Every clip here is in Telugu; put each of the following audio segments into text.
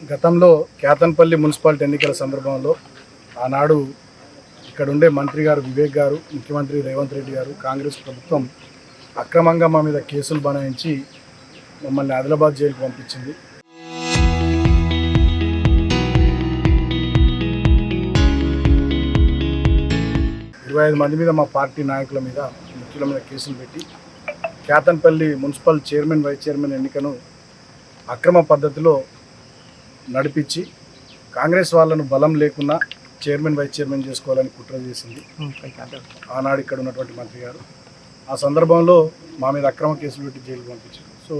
గతంలో కేతన్పల్లి మున్సిపాలిటీ ఎన్నికల సందర్భంలో ఆనాడు ఇక్కడ ఉండే మంత్రి గారు వివేక్ గారు, ముఖ్యమంత్రి రేవంత్ రెడ్డి గారు, కాంగ్రెస్ ప్రభుత్వం అక్రమంగా మా మీద కేసులు బనాయించి మమ్మల్ని ఆదిలాబాద్ జైలుకు పంపించింది. ఇరవై 25 మంది మీద మా పార్టీ నాయకుల మీద, ముఖ్యుల మీద కేసులు పెట్టి Kethanpalli municipal chairman, vice chairman ఎన్నికను అక్రమ పద్ధతిలో నడిపించి కాంగ్రెస్ వాళ్ళను బలం లేకున్నా చైర్మన్, వైస్ చైర్మన్ చేసుకోవాలని కుట్ర చేసింది ఆనాడు ఇక్కడ ఉన్నటువంటి మంత్రి గారు. ఆ సందర్భంలో మా మీద అక్రమ కేసులు పెట్టి జైలుకు పంపించారు. సో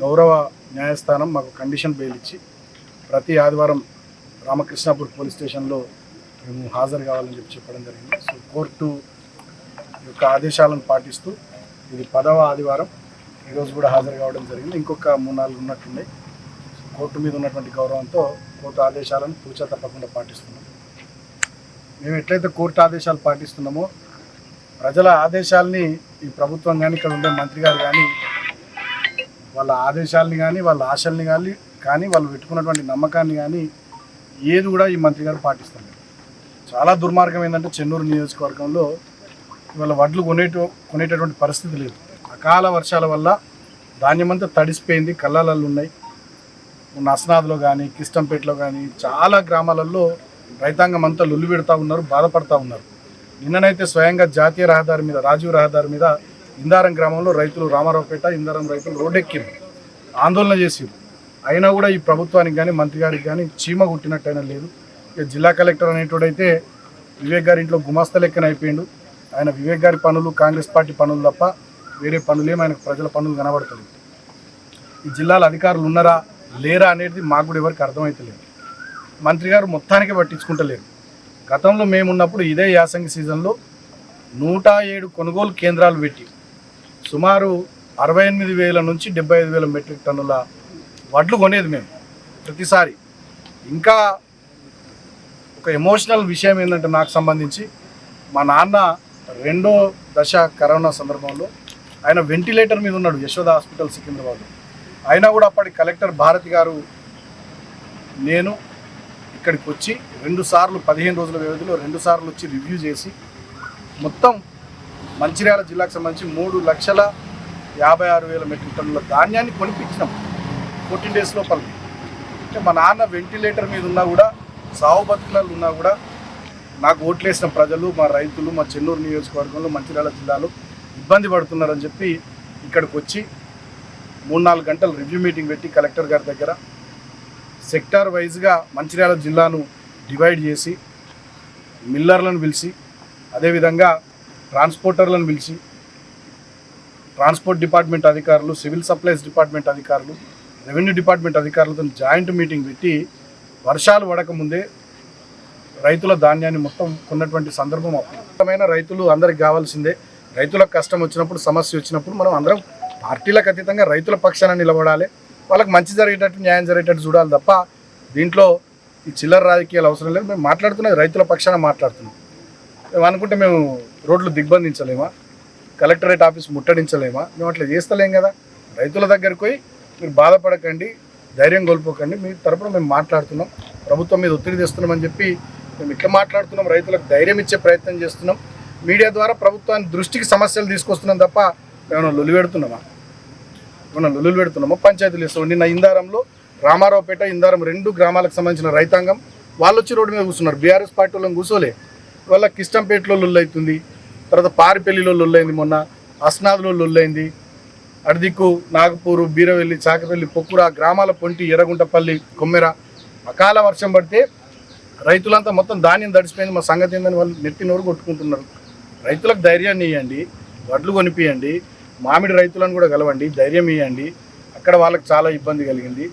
గౌరవ న్యాయస్థానం మాకు కండిషన్ బెయిల్ ఇచ్చి ప్రతి ఆదివారం రామకృష్ణాపూర్ పోలీస్ స్టేషన్లో మేము హాజరు కావాలని చెప్పడం జరిగింది. సో కోర్టు యొక్క ఆదేశాలను పాటిస్తూ ఇది 10వ ఆదివారం ఈరోజు కూడా హాజరు కావడం జరిగింది. ఇంకొక 3-4 ఉన్నట్టుండే. కోర్టు మీద ఉన్నటువంటి గౌరవంతో కోర్టు ఆదేశాలను తూచా తప్పకుండా పాటిస్తున్నాం. మేము ఎట్లయితే కోర్టు ఆదేశాలు పాటిస్తున్నామో ప్రజల ఆదేశాలని ఈ ప్రభుత్వం కానీ, ఇక్కడ ఉండే మంత్రి గారు కానీ వాళ్ళ ఆదేశాలని కానీ, వాళ్ళ ఆశల్ని కానీ వాళ్ళు పెట్టుకున్నటువంటి నమ్మకాన్ని కానీ ఏది కూడా ఈ మంత్రి గారు పాటిస్తున్నారు. చాలా దుర్మార్గం ఏంటంటే చెన్నూరు నియోజకవర్గంలో ఇవాళ వడ్లు కొనేటటువంటి పరిస్థితి లేదు. అకాల వర్షాల వల్ల ధాన్యమంతా తడిసిపోయింది, కళ్ళాలలు ఉన్నాయి. నస్నాథ్లో కానీ, కిష్టంపేటలో కానీ చాలా గ్రామాలలో రైతాంగం అంతా లొల్లి పెడతా ఉన్నారు, బాధపడతా ఉన్నారు. నిన్ననైతే స్వయంగా జాతీయ రహదారి మీద, రాజీవ్ రహదారి మీద ఇందారం గ్రామంలో రైతులు, రామారావుపేట ఇందారం రైతులు రోడ్డెక్కిరు, ఆందోళన చేసిరు. అయినా కూడా ఈ ప్రభుత్వానికి కానీ, మంత్రి గారికి కానీ చీమ కుట్టినట్టయినా లేదు. ఇక జిల్లా కలెక్టర్ అనేటోడైతే వివేక్ గారి ఇంట్లో గుమాస్తా లెక్కన అయిపోయిండు. ఆయన వివేక్ గారి పనులు, కాంగ్రెస్ పార్టీ పనులు తప్ప వేరే పనులేమో ఆయనకు ప్రజల పనులు కనబడతలేదు. ఈ జిల్లాలో అధికారులు ఉన్నారా లేరా అనేది మాకు కూడా ఎవరికి అర్థమవుతలేదు. మంత్రి గారు మొత్తానికి పట్టించుకుంటలేరు. గతంలో మేమున్నప్పుడు ఇదే యాసంగి సీజన్లో 107 కొనుగోలు కేంద్రాలు పెట్టి సుమారు 68,000 నుంచి 75,000 మెట్రిక్ టన్నుల వడ్లు కొనేది మేము ప్రతిసారి. ఇంకా ఒక ఎమోషనల్ విషయం ఏంటంటే నాకు సంబంధించి మా నాన్న 2వ దశ కరోనా సందర్భంలో ఆయన వెంటిలేటర్ మీద ఉన్నాడు యశోద హాస్పిటల్ సికింద్రాబాద్లో. అయినా కూడా అప్పటి కలెక్టర్ భారతి గారు నేను ఇక్కడికి వచ్చి 2 సార్లు 15 రోజుల వ్యవధిలో 2 సార్లు వచ్చి రివ్యూ చేసి మొత్తం మంచిర్యాల జిల్లాకు సంబంధించి 3,56,000 మెట్రిక్ టన్నుల ధాన్యాన్ని కొనిపించినాం 14 డేస్ లోపల. అంటే మా నాన్న వెంటిలేటర్ మీద ఉన్నా కూడా, సావు బతుకులలో ఉన్నా కూడా నాకు ఓట్లేసిన ప్రజలు, మా రైతులు, మా చెన్నూరు నియోజకవర్గంలో, మంచిర్యాల జిల్లాలో ఇబ్బంది పడుతున్నారని చెప్పి ఇక్కడికి వచ్చి 3-4 గంటలు రివ్యూ మీటింగ్ పెట్టి కలెక్టర్ గారి దగ్గర సెక్టార్ వైజ్గా మంచిర్యాల జిల్లాను డివైడ్ చేసి మిల్లర్లను పిలిచి, అదేవిధంగా ట్రాన్స్పోర్టర్లను పిలిచి, ట్రాన్స్పోర్ట్ డిపార్ట్మెంట్ అధికారులు, సివిల్ సప్లైస్ డిపార్ట్మెంట్ అధికారులు, రెవెన్యూ డిపార్ట్మెంట్ అధికారులతో జాయింట్ మీటింగ్ పెట్టి వర్షాలు పడకముందే రైతుల ధాన్యాన్ని మొత్తం కొన్నటువంటి సందర్భం. అప్పుడు రైతులు అందరికి కావాల్సిందే. రైతులకు కష్టం వచ్చినప్పుడు, సమస్య వచ్చినప్పుడు మనం అందరం పార్టీలకు అతీతంగా రైతుల పక్షాన నిలబడాలి, వాళ్ళకి మంచి జరిగేటట్టు, న్యాయం జరిగేటట్టు చూడాలి తప్ప దీంట్లో ఈ చిల్లర రాజకీయాలు అవసరం లేదు. మేము మాట్లాడుతున్నది రైతుల పక్షాన మాట్లాడుతున్నాం. మేము అనుకుంటే మేము రోడ్లు దిగ్బంధించలేమా, కలెక్టరేట్ ఆఫీస్ ముట్టడించలేమా? మేము అట్లా చేస్తలేం కదా. రైతుల దగ్గరికి పోయి మీరు బాధపడకండి, ధైర్యం కోల్పోకండి, మీ తరపున మేము మాట్లాడుతున్నాం, ప్రభుత్వం మీద ఒత్తిడి తెస్తున్నామని చెప్పి మేము ఇట్లా మాట్లాడుతున్నాం. రైతులకు ధైర్యం ఇచ్చే ప్రయత్నం చేస్తున్నాం. మీడియా ద్వారా ప్రభుత్వాన్ని దృష్టికి సమస్యలు తీసుకొస్తున్నాం తప్ప ఏమైనా లొల్లి పెడుతున్నామా? పంచాయతీలు ఇస్తాం. నిన్న ఇందారంలో రామారావుపేట, ఇందారం 2 గ్రామాలకు సంబంధించిన రైతాంగం వాళ్ళు వచ్చి రోడ్డు మీద కూర్చున్నారు. బీఆర్ఎస్ పార్టీ వాళ్ళని కూర్చోలే. వాళ్ళ కిష్టంపేటలో లొల్లు అవుతుంది, తర్వాత పారిపల్లిలో లొల్లైంది, మొన్న అస్నాథ్లో లొల్లైంది, అడిదిక్కు, నాగపూరు, బీరవెల్లి, చాకపల్లి, పొక్కుర గ్రామాల పొంటి, ఎర్రగుంటపల్లి, కొమ్మెర అకాల వర్షం పడితే రైతులంతా మొత్తం ధాన్యం తడిసిపోయింది. మా సంగతి ఏందని వాళ్ళు నెత్తి నోరు కొట్టుకుంటున్నారు. రైతులకు ధైర్యాన్ని ఇవ్వండి, వడ్లు కొనిపియండి, మామిడి రైతులను కూడా కలవండి, ధైర్యం ఇవ్వండి. అక్కడ వాళ్ళకి చాలా ఇబ్బంది కలిగింది.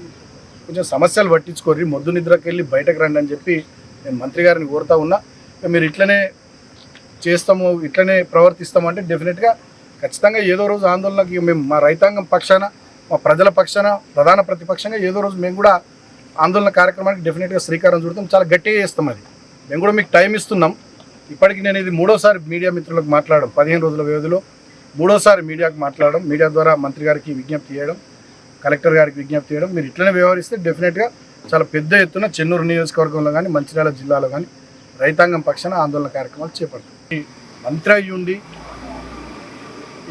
కొంచెం సమస్యలు పట్టించుకోర్రి, మొద్దు నిద్రకి వెళ్ళి బయటకు రండి అని చెప్పి నేను మంత్రి గారిని కోరుతా ఉన్నా. మీరు ఇట్లనే చేస్తాము, ఇట్లనే ప్రవర్తిస్తామంటే డెఫినెట్గా ఖచ్చితంగా ఏదో రోజు ఆందోళనకి మేము మా రైతాంగం పక్షాన, మా ప్రజల పక్షాన, ప్రధాన ప్రతిపక్షంగా ఏదో రోజు మేము కూడా ఆందోళన కార్యక్రమానికి డెఫినెట్గా శ్రీకారం చుడతాం. చాలా గట్టిగా చేస్తాం. అది మేము కూడా మీకు టైం ఇస్తున్నాం. ఇప్పటికి నేను ఇది 3వసారి మీడియా మిత్రులకు మాట్లాడడం, 15 రోజుల వ్యవధిలో 3వసారి మీడియాకు మాట్లాడడం, మీడియా ద్వారా మంత్రి గారికి విజ్ఞప్తి చేయడం, కలెక్టర్ గారికి విజ్ఞప్తి చేయడం. మీరు ఇట్లనే వ్యవహరిస్తే డెఫినెట్గా చాలా పెద్ద ఎత్తున చెన్నూరు నియోజకవర్గంలో కానీ మంచిర్యాల జిల్లాలో కానీ రైతాంగం పక్షాన ఆందోళన కార్యక్రమాలు చేపడుతుంది. మంత్రి అయ్యి ఉండి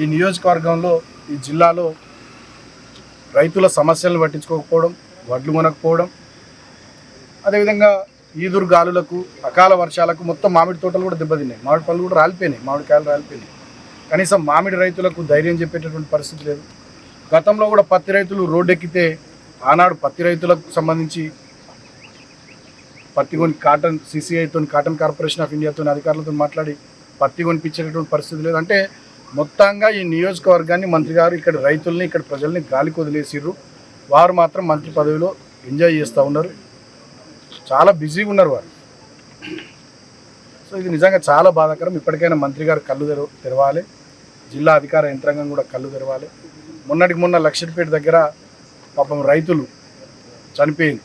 ఈ నియోజకవర్గంలో ఈ జిల్లాలో రైతుల సమస్యలను పట్టించుకోకపోవడం, వడ్లు కొనకపోవడం, అదేవిధంగా ఈదురు గాలులకు అకాల వర్షాలకు మొత్తం మామిడి తోటలు కూడా దెబ్బతిన్నాయి, మామిడి పళ్ళు కూడా రాలిపోయినాయి, మామిడికాయలు రాలిపోయినాయి. కనీసం మామిడి రైతులకు ధైర్యం చెప్పేటటువంటి పరిస్థితి లేదు. గతంలో కూడా పత్తి రైతులు రోడ్డెక్కితే ఆనాడు పత్తి రైతులకు సంబంధించి పత్తి కొని కాటన్ CCIతో కాటన్ కార్పొరేషన్ ఆఫ్ ఇండియాతో అధికారులతో మాట్లాడి పత్తి కొనిపించేటటువంటి పరిస్థితి లేదు. అంటే మొత్తంగా ఈ నియోజకవర్గాన్ని మంత్రి గారు ఇక్కడ రైతుల్ని ఇక్కడ ప్రజల్ని గాలికి వదిలేసిర్రు. వారు మాత్రం మంత్రి పదవిలో ఎంజాయ్ చేస్తూ ఉన్నారు, చాలా బిజీగా ఉన్నారు వారు. సో ఇది నిజంగా చాలా బాధాకరం. ఇప్పటికైనా మంత్రి గారు కళ్ళు తెరవాలి, జిల్లా అధికార యంత్రాంగం కూడా కళ్ళు తెరవాలి. మొన్నటికి మొన్న లక్షపేట దగ్గర పాపం రైతులు చనిపోయింది.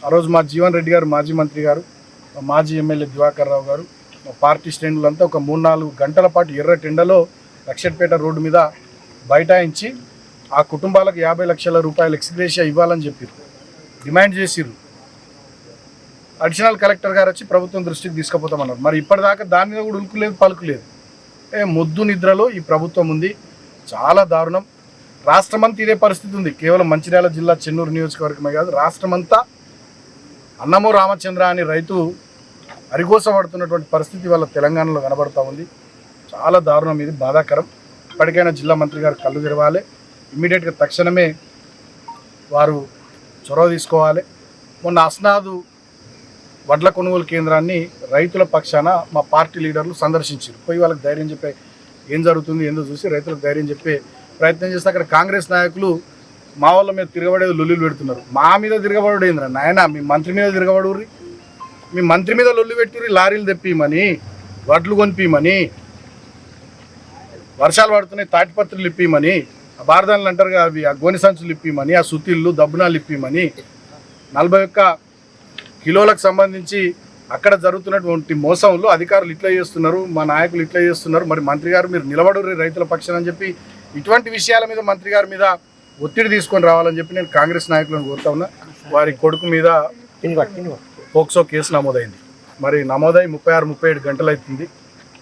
ఆ రోజు మా జీవన్ రెడ్డి గారు మాజీ మంత్రి గారు, మా మాజీ ఎమ్మెల్యే దివాకర్ రావు గారు, మా పార్టీ శ్రేణులంతా ఒక 3-4 గంటల పాటు ఎర్ర టెండలో లక్షపేట రోడ్డు మీద బైఠాయించి ఆ కుటుంబాలకు 50 లక్షల రూపాయలు ఎక్స్గ్రేషియా ఇవ్వాలని చెప్పారు, డిమాండ్ చేసిర్రు. అడిషనల్ కలెక్టర్ గారు వచ్చి ప్రభుత్వం దృష్టికి తీసుకుపోతామన్నారు. మరి ఇప్పటిదాకా దాని మీద కూడా ఉలుకులేదు పలుకులేదు. మొద్దు నిద్రలో ఈ ప్రభుత్వం ఉంది, చాలా దారుణం. రాష్ట్రమంతా ఇదే పరిస్థితి ఉంది. కేవలం మంచిర్యాల జిల్లా చెన్నూరు నియోజకవర్గమే కాదు, రాష్ట్రమంతా అన్నమో రామచంద్ర అని రైతు అరిగోసపడుతున్నటువంటి పరిస్థితి వాళ్ళ తెలంగాణలో కనబడుతూ ఉంది. చాలా దారుణం, ఇది బాధాకరం. ఇప్పటికైనా జిల్లా మంత్రి గారు కళ్ళు తెరవాలి, ఇమ్మీడియట్గా తక్షణమే వారు చొరవ తీసుకోవాలి. మొన్న అస్నాదు వడ్ల కొనుగోలు కేంద్రాన్ని రైతుల పక్షాన మా పార్టీ లీడర్లు సందర్శించారు. పోయి వాళ్ళకి ధైర్యం చెప్పే ఏం జరుగుతుంది ఏందో చూసి రైతులకు ధైర్యం చెప్పే ప్రయత్నం చేస్తే అక్కడ కాంగ్రెస్ నాయకులు మా వాళ్ళ మీద తిరగబడేది లొల్లులు పెడుతున్నారు. మా మీద తిరగబడేంద్రా నాయన, మీ మంత్రి మీద తిరగబడుర్రి, మీ మంత్రి మీద లొల్లు పెట్టుర్రి. లారీలు తెప్పిమని, వడ్లు కొనిపిమని, వర్షాలు పడుతున్నాయి తాటిపత్రులు ఇప్పిమని, ఆ బారదాన్లు అంటారుగా అవి, ఆ గోని సంచులు ఇప్పిమని, ఆ సుత్తిళ్ళు దబ్బునాలు ఇప్పిమని, 41 కిలోలకు సంబంధించి అక్కడ జరుగుతున్నటువంటి మోసంలో అధికారులు ఇట్లా చేస్తున్నారు, మా నాయకులు ఇట్లా చేస్తున్నారు. మరి మంత్రి గారు మీరు నిలబడుర్రి రైతుల పక్షాన అని చెప్పి ఇటువంటి విషయాల మీద మంత్రి గారి మీద ఒత్తిడి తీసుకొని రావాలని చెప్పి నేను కాంగ్రెస్ నాయకులను కోరుతా ఉన్నా. వారి కొడుకు మీద పోక్సో కేసు నమోదైంది. మరి నమోదై 36-37 గంటలు అవుతుంది.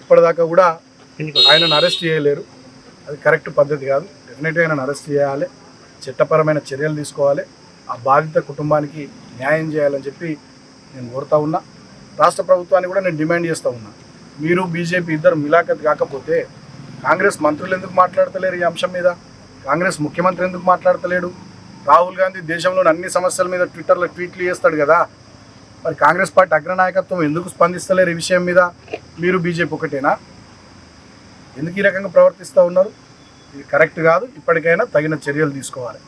ఇప్పటిదాకా కూడా ఆయనను అరెస్ట్ చేయలేరు. అది కరెక్ట్ పద్ధతి కాదు. డెఫినెట్గా ఆయనను అరెస్ట్ చేయాలి, చట్టపరమైన చర్యలు తీసుకోవాలి, ఆ బాధిత కుటుంబానికి న్యాయం చేయాలని చెప్పి నేను కోరుతా ఉన్నా. రాష్ట్ర ప్రభుత్వాన్ని కూడా నేను డిమాండ్ చేస్తూ ఉన్నా. మీరు బీజేపీ ఇద్దరు మిలాఖత్ కాకపోతే కాంగ్రెస్ మంత్రులు ఎందుకు మాట్లాడతలేరు ఈ అంశం మీద? కాంగ్రెస్ ముఖ్యమంత్రి ఎందుకు మాట్లాడతలేడు? రాహుల్ గాంధీ దేశంలోని అన్ని సమస్యల మీద ట్విట్టర్లో ట్వీట్లు చేస్తాడు కదా, మరి కాంగ్రెస్ పార్టీ అగ్రనాయకత్వం ఎందుకు స్పందిస్తలేరు ఈ విషయం మీద? మీరు బీజేపీ ఒకటేనా? ఎందుకు ఈ రకంగా ప్రవర్తిస్తూ ఉన్నారు? ఇది కరెక్ట్ కాదు. ఇప్పటికైనా తగిన చర్యలు తీసుకోవాలి.